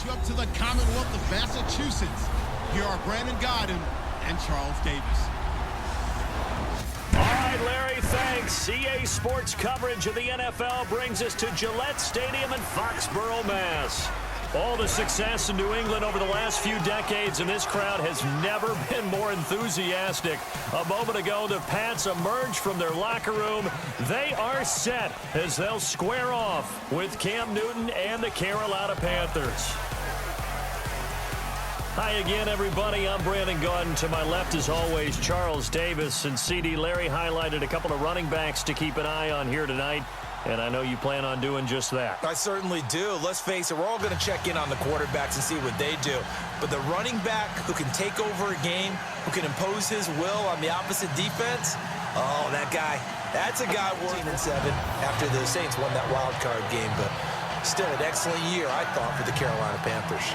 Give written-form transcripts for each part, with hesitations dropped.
you up to the Commonwealth of Massachusetts. Here are Brandon Gaudin and Charles Davis. All right, Larry, thanks. EA Sports coverage of the NFL brings us to Gillette Stadium in Foxborough, Mass. All the success in New England over the last few decades, and this crowd has never been more enthusiastic. A moment ago, the Pats emerged from their locker room. They are set as they'll square off with Cam Newton and the Carolina Panthers. Hi again, everybody. I'm Brandon Gaudin. To my left, as always, Charles Davis. And CD Larry highlighted a couple of running backs to keep an eye on here tonight. And I know you plan on doing just that. I certainly do. Let's face it, we're all going to check in on the quarterbacks and see what they do. But the running back who can take over a game, who can impose his will on the opposite defense, oh, that guy, that's a guy working in 7 after the Saints won that wild card game. But still an excellent year, I thought, for the Carolina Panthers.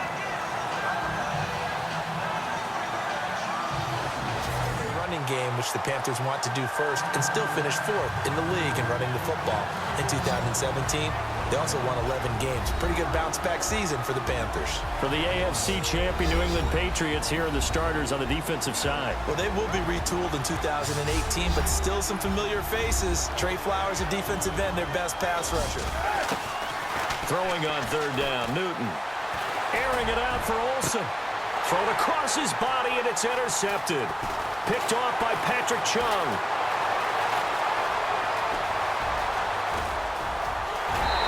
Game, which the Panthers want to do first and still finish 4th in the league in running the football in 2017. They also won 11 games. Pretty good bounce-back season for the Panthers. For the AFC champion New England Patriots, here are the starters on the defensive side. Well, they will be retooled in 2018, but still some familiar faces. Trey Flowers, a defensive end, their best pass rusher. Throwing on 3rd down, Newton. Airing it out for Olsen. Thrown across his body, and it's intercepted. Picked off by Patrick Chung.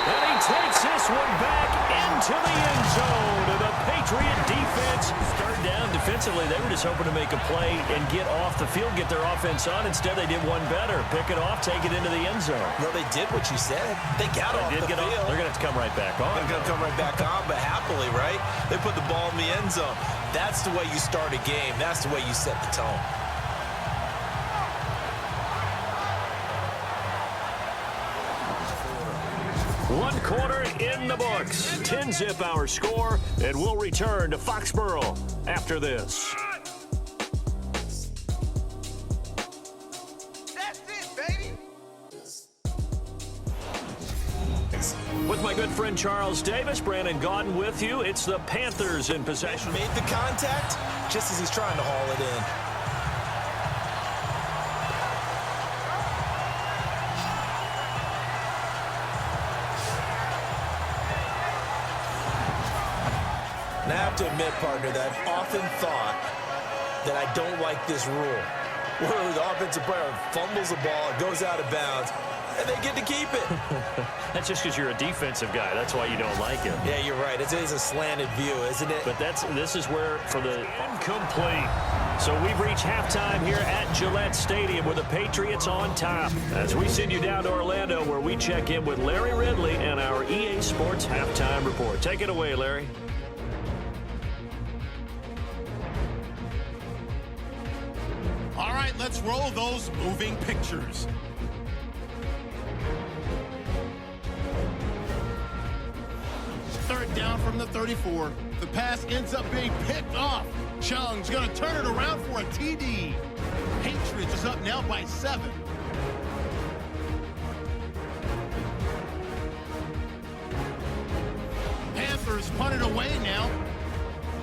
And he takes this one back into the end zone. And the Patriot defense started down defensively. They were just hoping to make a play and get off the field, get their offense on. Instead, they did one better. Pick it off, take it into the end zone. Well, they did what you said. They got off the field. They're going to have to come right back on. They're going to come right back on, but happily, right? They put the ball in the end zone. That's the way you start a game. That's the way you set the tone. One quarter in the books. 10-zip our score, and we'll return to Foxborough after this. That's it, baby. With my good friend Charles Davis, Brandon Gaudin with you. It's the Panthers in possession. Made the contact just as he's trying to haul it in. And I have to admit, partner, that I've often thought that I don't like this rule. Where the offensive player fumbles the ball, it goes out of bounds, and they get to keep it. That's just because you're a defensive guy. That's why you don't like it. Yeah, you're right. It is a slanted view, isn't it? But this is where, for the incomplete. So we've reached halftime here at Gillette Stadium with the Patriots on top. As we send you down to Orlando, where we check in with Larry Ridley and our EA Sports halftime report. Take it away, Larry. All right, let's roll those moving pictures. Third down from the 34. The pass ends up being picked off. Chung's going to turn it around for a TD. Patriots is up now by 7. Panthers punt it away now.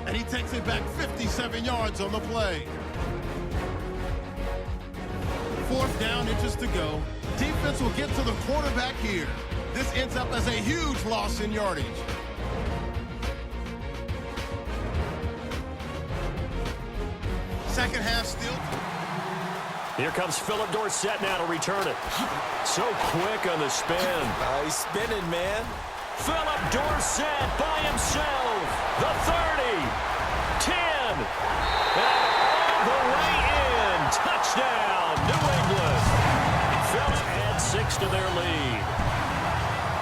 And he takes it back 57 yards on the play. 4th down, inches to go. Defense will get to the quarterback here. This ends up as a huge loss in yardage. Second half still. Here comes Philip Dorsett now to return it. So quick on the spin. He's spinning, man. Philip Dorsett by himself. The 30. 10. And all the way in. Touchdown, New England. Philip adds 6 to their lead.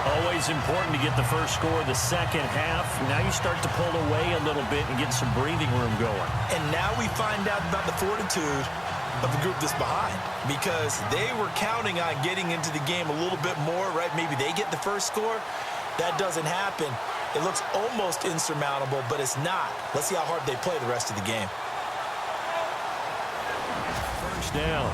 Always important to get the first score the second half. Now you start to pull away a little bit and get some breathing room going. And now we find out about the fortitude of the group that's behind, because they were counting on getting into the game a little bit more, right? Maybe they get the first score. That doesn't happen. It looks almost insurmountable, but it's not. Let's see how hard they play the rest of the game. First down.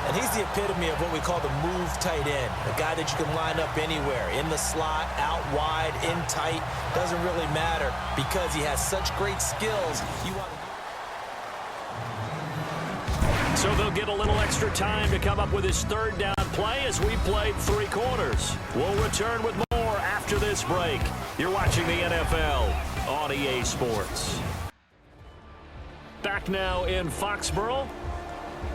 And And he's the epitome of what we call the move tight end, a guy that you can line up anywhere, in the slot, out wide, in tight, doesn't really matter because he has such great skills. So they'll get a little extra time to come up with his third down play as we played 3 quarters. We'll return with more after this break. You're watching the NFL on EA Sports. Back now in Foxborough.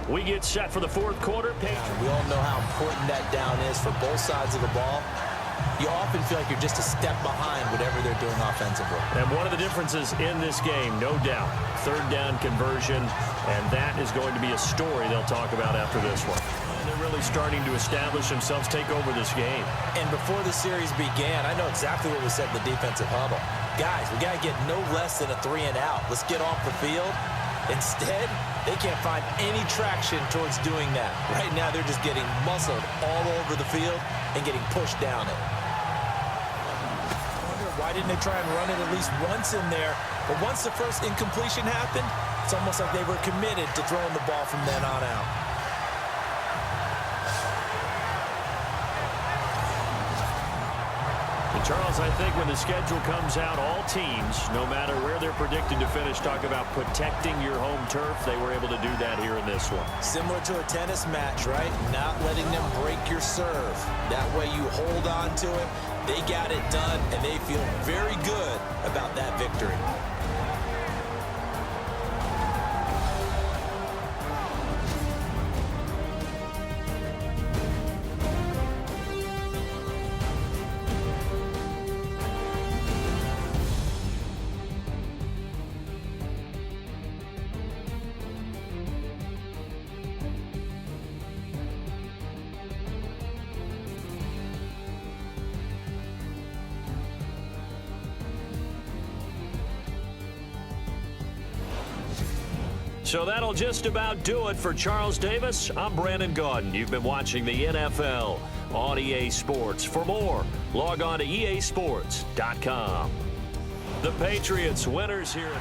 We get set for the 4th quarter. We all know how important that down is for both sides of the ball. You often feel like you're just a step behind whatever they're doing offensively. And one of the differences in this game, no doubt, 3rd down conversion, and that is going to be a story they'll talk about after this one. And they're really starting to establish themselves, take over this game. And before the series began, I know exactly what was said in the defensive huddle. Guys, we got to get no less than a 3 and out. Let's get off the field. Instead, they can't find any traction towards doing that. Right now, they're just getting muscled all over the field and getting pushed down it. Why didn't they try and run it at least once in there? But once the first incompletion happened, it's almost like they were committed to throwing the ball from then on out. And Charles, I think when the schedule comes out, all teams, no matter where they're predicted to finish, talk about protecting your home turf. They were able to do that here in this one. Similar to a tennis match, right? Not letting them break your serve. That way you hold on to it. They got it done, and they feel very good about that victory. So that'll just about do it for Charles Davis. I'm Brandon Gaudin. You've been watching the NFL on EA Sports. For more, log on to easports.com. The Patriots winners here at